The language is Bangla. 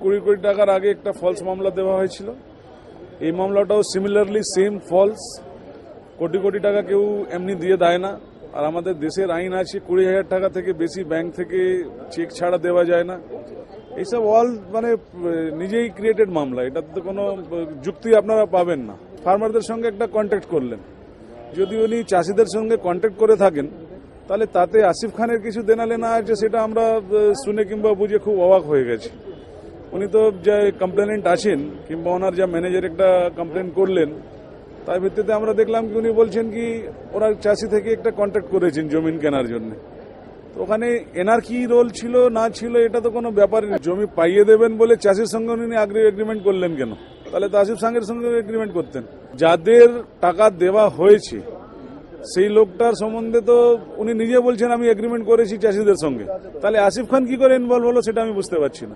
20 কোটি টাকার আগে একটা ফলস মামলা দেওয়া হয়েছিল। এই মামলাটাও similarly same false. Crore crore টাকা কেউ এমনি দিয়ে দেয় না। আর আমাদের দেশের আইন আছে 20,000 টাকা থেকে বেশি ব্যাংক থেকে চেক ছাড়া দেওয়া যায় না। এইসব অল মানে নিজেই ক্রিয়েটেড মামলা। এটাতে তো কোনো যুক্তি আপনারা পাবেন না। ফার্মারদের সঙ্গে একটা কন্ট্যাক্ট করলেন, যদি উনি চাষিদের সঙ্গে কন্ট্যাক্ট করে থাকেন তাহলে তাতে আসিফ খানের কিছু দেনালেনা আছে, সেটা আমরা শুনে কিংবা বুঝে খুব অবাক হয়ে গেছি। উনি তো যে কমপ্লেনেন্ট আছেন কিংবা ওনার যা ম্যানেজার একটা কমপ্লেন করলেন, তার ভিত্তিতে আমরা দেখলাম কি উনি বলছেন কি ওরা চাষি থেকে একটা কন্ট্যাক্ট করেছেন জমিন কেনার জন্য। তো ওখানে এনার কি রোল ছিল না ছিল এটা তো কোনো ব্যাপারই নেই। জমি পাইয়ে দেবেন বলে চাষির সঙ্গে উনি এগ্রিমেন্ট করলেন কেন? তাহলে তো আসিফ খানের সঙ্গে এগ্রিমেন্ট করতেন। যাদের টাকা দেওয়া হয়েছে সেই লোকটার সম্বন্ধে তো উনি নিজে বলছেন আমি এগ্রিমেন্ট করেছি চাষিদের সঙ্গে, তাহলে আসিফ খান কি করে ইনভলভ হলো সেটা আমি বুঝতে পারছি না।